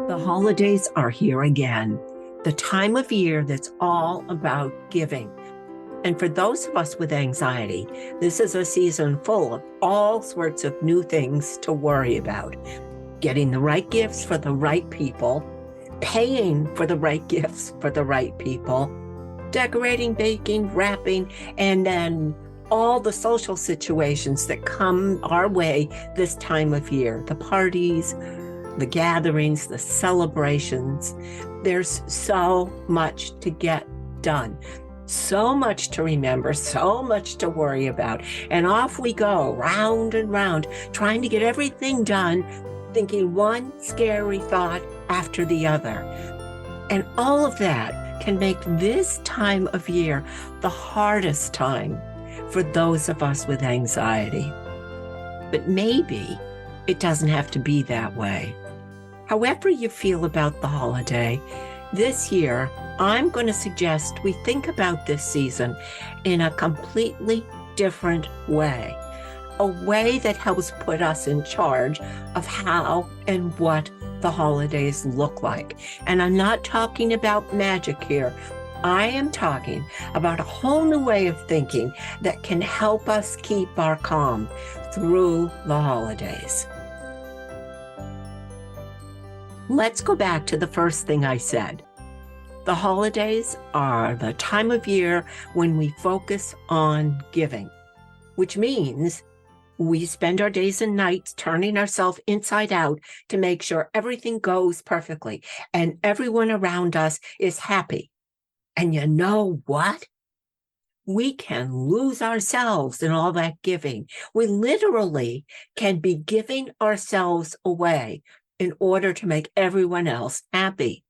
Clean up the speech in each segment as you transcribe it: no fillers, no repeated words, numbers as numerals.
The holidays are here again, the time of year that's all about giving. And for those of us with anxiety, this is a season full of all sorts of new things to worry about. Getting the right gifts for the right people, paying for the right gifts for the right people, decorating, baking, wrapping, and then all the social situations that come our way this time of year, the parties, the gatherings, the celebrations. There's so much to get done, so much to remember, so much to worry about. And off we go, round and round, trying to get everything done, thinking one scary thought after the other. And all of that can make this time of year the hardest time for those of us with anxiety. But maybe it doesn't have to be that way. However you feel about the holiday, this year, I'm going to suggest we think about this season in a completely different way, a way that helps put us in charge of how and what the holidays look like. And I'm not talking about magic here. I am talking about a whole new way of thinking that can help us keep our calm through the holidays. Let's go back to the first thing I said. The holidays are the time of year when we focus on giving, which means we spend our days and nights turning ourselves inside out to make sure everything goes perfectly and everyone around us is happy. And you know what? We can lose ourselves in all that giving. We literally can be giving ourselves away in order to make everyone else happy.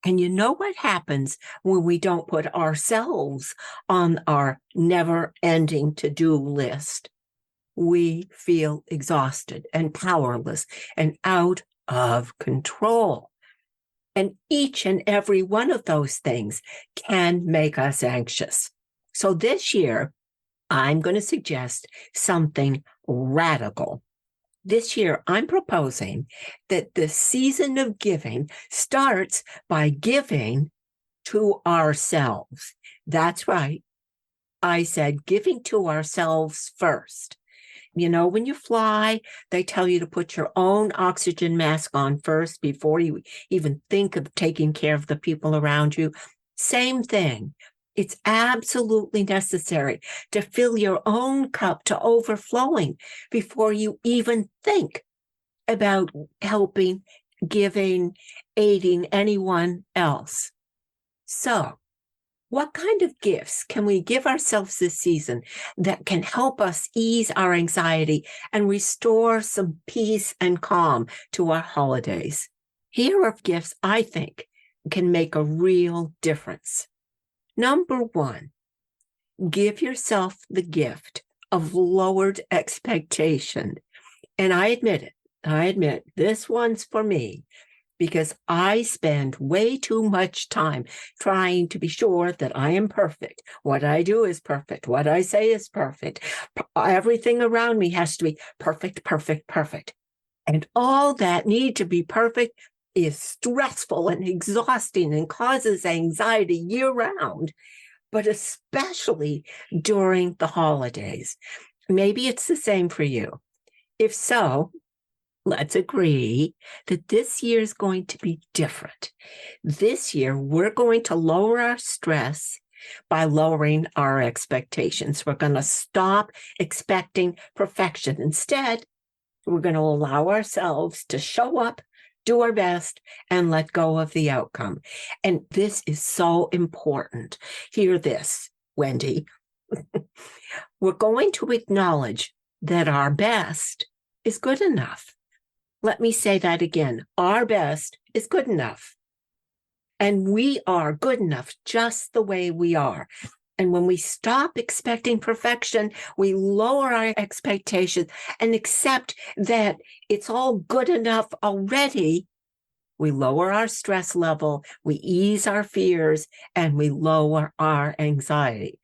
And you know what happens when we don't put ourselves on our never-ending to-do list? We feel exhausted and powerless and out of control. And each and every one of those things can make us anxious. So this year, I'm going to suggest something radical. This year, I'm proposing that the season of giving starts by giving to ourselves. That's right. I said giving to ourselves first. You know, when you fly, they tell you to put your own oxygen mask on first before you even think of taking care of the people around you. Same thing. It's absolutely necessary to fill your own cup to overflowing before you even think about helping, giving, aiding anyone else. So, what kind of gifts can we give ourselves this season that can help us ease our anxiety and restore some peace and calm to our holidays? Here are gifts I think can make a real difference. Number one, give yourself the gift of lowered expectation. And I admit this one's for me because I spend way too much time trying to be sure that I am perfect. What I do is perfect. What I say is perfect. Everything around me has to be perfect, perfect, perfect. And all that need to be perfect is stressful and exhausting and causes anxiety year-round, but especially during the holidays. Maybe it's the same for you. If so, let's agree that this year is going to be different. This year, we're going to lower our stress by lowering our expectations. We're going to stop expecting perfection. Instead, we're going to allow ourselves to show up, do our best, and let go of the outcome. And this is so important. Hear this, Wendy. We're going to acknowledge that our best is good enough. Let me say that again. Our best is good enough. And we are good enough just the way we are. And when we stop expecting perfection, we lower our expectations and accept that it's all good enough already. We lower our stress level, we ease our fears, and we lower our anxiety.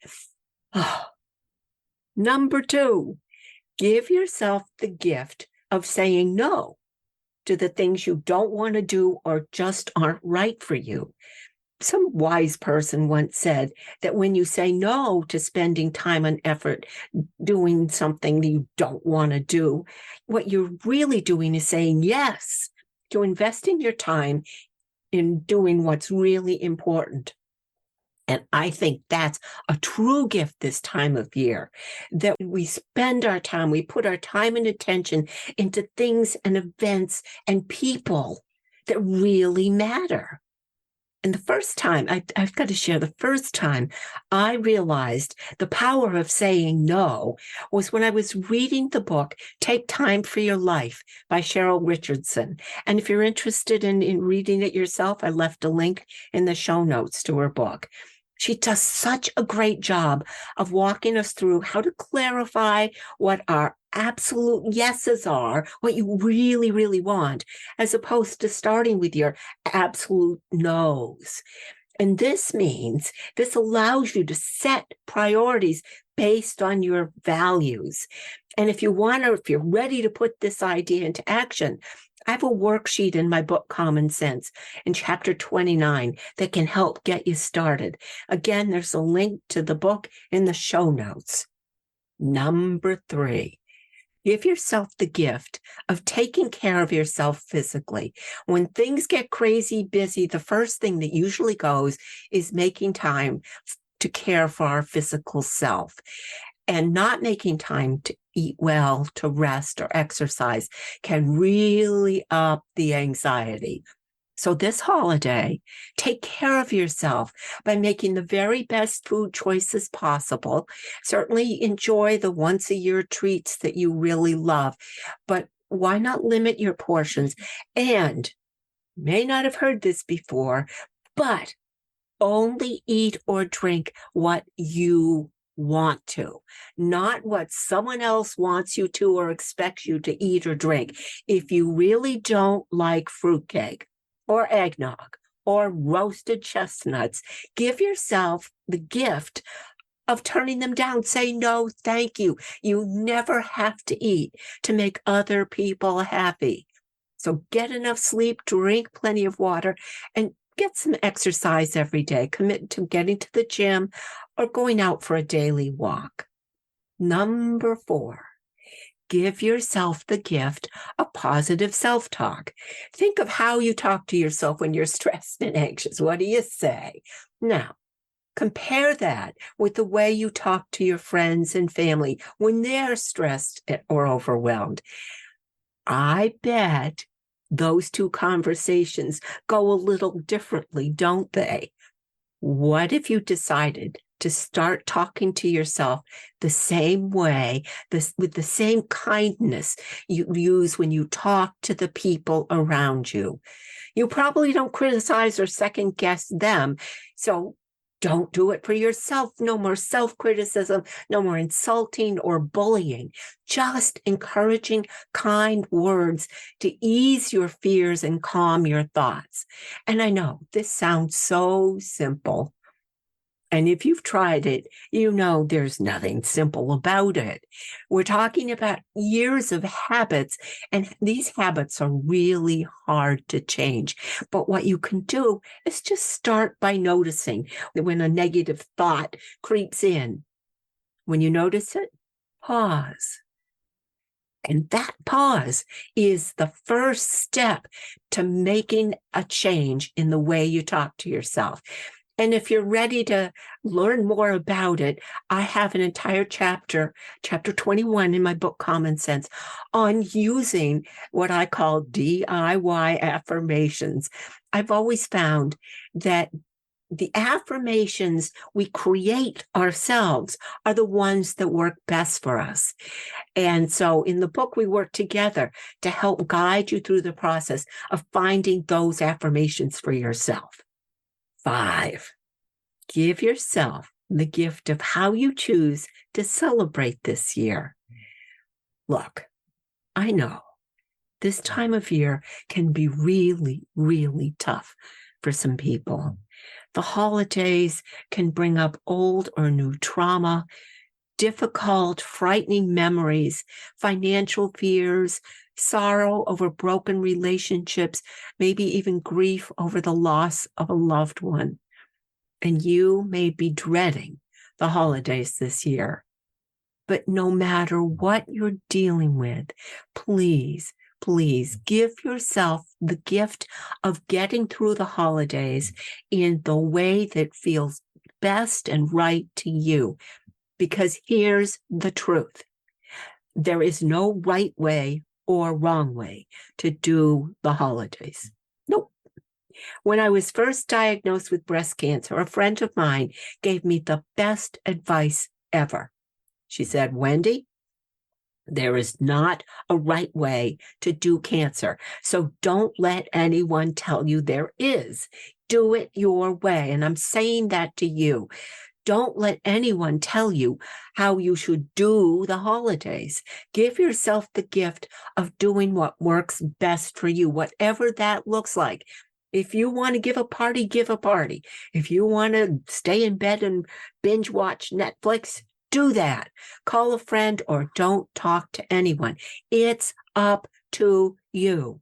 Number two, give yourself the gift of saying no. to the things you don't want to do or just aren't right for you. Some wise person once said that when you say no to spending time and effort doing something that you don't want to do, what you're really doing is saying yes to investing your time in doing what's really important. And I think that's a true gift this time of year, that we spend our time, we put our time and attention into things and events and people that really matter. And the first time, I've got to share, the first time I realized the power of saying no was when I was reading the book, Take Time for Your Life by Cheryl Richardson. And if you're interested in reading it yourself, I left a link in the show notes to her book. She does such a great job of walking us through how to clarify what our absolute yeses are, what you really, really want, as opposed to starting with your absolute no's. And this allows you to set priorities based on your values. And if you're ready to put this idea into action, I have a worksheet in my book, Common Sense, in chapter 29 that can help get you started. Again, there's a link to the book in the show notes. Number 3, give yourself the gift of taking care of yourself physically. When things get crazy busy, the first thing that usually goes is making time to care for our physical self. And not making time to eat well, to rest or exercise can really up the anxiety. So this holiday, take care of yourself by making the very best food choices possible. Certainly enjoy the once-a-year treats that you really love, but why not limit your portions? And you may not have heard this before, but only eat or drink what you want to, not what someone else wants you to or expects you to eat or drink. If you really don't like fruitcake or eggnog or roasted chestnuts, give yourself the gift of turning them down. Say no, thank you. You never have to eat to make other people happy. So get enough sleep, drink plenty of water, and get some exercise every day. Commit to getting to the gym or going out for a daily walk. Number 4, give yourself the gift of positive self-talk. Think of how you talk to yourself when you're stressed and anxious. What do you say? Now, compare that with the way you talk to your friends and family when they're stressed or overwhelmed. I bet those two conversations go a little differently, don't they? What if you decided to start talking to yourself the same way, with the same kindness you use when you talk to the people around you? You probably don't criticize or second guess them, so don't do it for yourself. No more self-criticism, no more insulting or bullying, just encouraging kind words to ease your fears and calm your thoughts. And I know this sounds so simple. And if you've tried it, you know there's nothing simple about it. We're talking about years of habits, and these habits are really hard to change. But what you can do is just start by noticing that when a negative thought creeps in. When you notice it, pause. And that pause is the first step to making a change in the way you talk to yourself. And if you're ready to learn more about it, I have an entire chapter 21 in my book, Common Sense, on using what I call DIY affirmations. I've always found that the affirmations we create ourselves are the ones that work best for us. And so in the book, we work together to help guide you through the process of finding those affirmations for yourself. 5, give yourself the gift of how you choose to celebrate this year. Look, I know this time of year can be really, really tough for some people. The holidays can bring up old or new trauma. difficult, frightening memories, financial fears, sorrow over broken relationships, maybe even grief over the loss of a loved one. And you may be dreading the holidays this year. But no matter what you're dealing with, please, please give yourself the gift of getting through the holidays in the way that feels best and right to you. Because here's the truth. There is no right way or wrong way to do the holidays. Nope. When I was first diagnosed with breast cancer, a friend of mine gave me the best advice ever. She said, Wendy, there is not a right way to do cancer. So don't let anyone tell you there is. Do it your way. And I'm saying that to you. Don't let anyone tell you how you should do the holidays. Give yourself the gift of doing what works best for you, whatever that looks like. If you want to give a party, give a party. If you want to stay in bed and binge watch Netflix, do that. Call a friend or don't talk to anyone. It's up to you.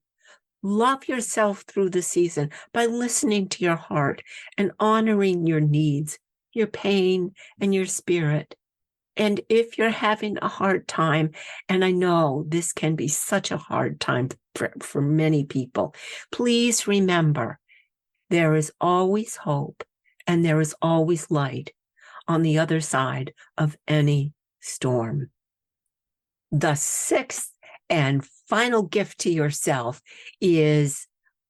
Love yourself through the season by listening to your heart and honoring your needs, your pain, and your spirit. And if you're having a hard time, and I know this can be such a hard time for many people, please remember there is always hope and there is always light on the other side of any storm. The sixth and final gift to yourself is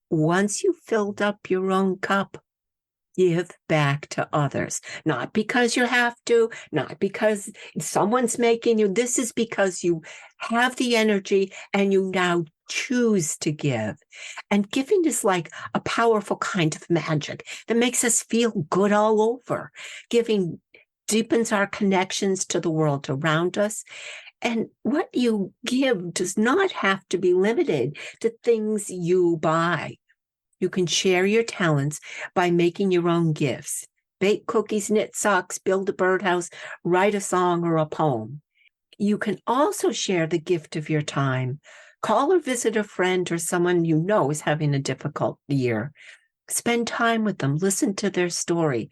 once you've filled up your own cup, give back to others. Not because you have to, not because someone's making you. This is because you have the energy and you now choose to give. And giving is like a powerful kind of magic that makes us feel good all over. Giving deepens our connections to the world around us. And what you give does not have to be limited to things you buy. You can share your talents by making your own gifts. Bake cookies, knit socks, build a birdhouse, write a song or a poem. You can also share the gift of your time. Call or visit a friend or someone you know is having a difficult year. Spend time with them. Listen to their story.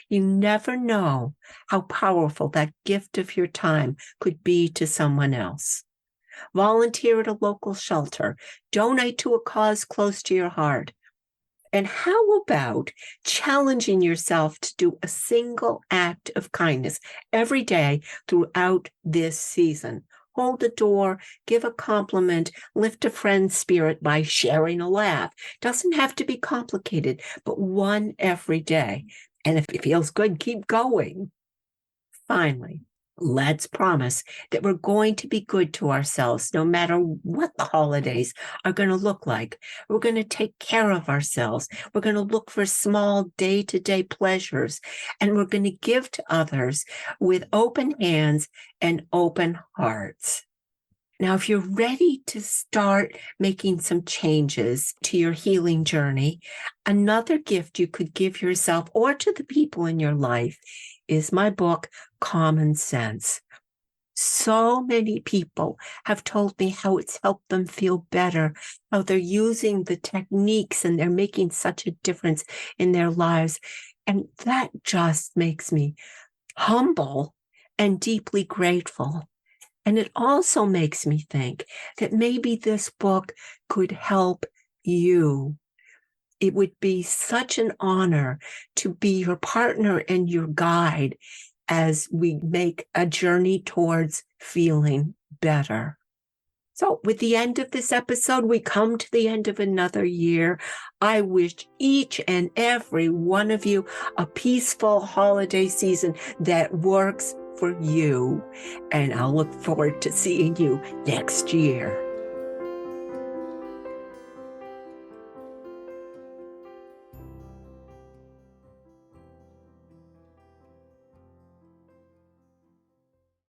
You never know how powerful that gift of your time could be to someone else. Volunteer at a local shelter. Donate to a cause close to your heart. And how about challenging yourself to do a single act of kindness every day throughout this season? Hold a door, give a compliment, lift a friend's spirit by sharing a laugh. Doesn't have to be complicated, but one every day. And if it feels good, keep going. Finally, let's promise that we're going to be good to ourselves no matter what the holidays are going to look like. We're going to take care of ourselves. We're going to look for small day-to-day pleasures, and we're going to give to others with open hands and open hearts. Now, if you're ready to start making some changes to your healing journey, another gift you could give yourself or to the people in your life is my book, Common Sense. So many people have told me how it's helped them feel better, how they're using the techniques and they're making such a difference in their lives. And that just makes me humble and deeply grateful. And it also makes me think that maybe this book could help you. It would be such an honor to be your partner and your guide as we make a journey towards feeling better. So with the end of this episode, we come to the end of another year. I wish each and every one of you a peaceful holiday season that works for you. And I'll look forward to seeing you next year.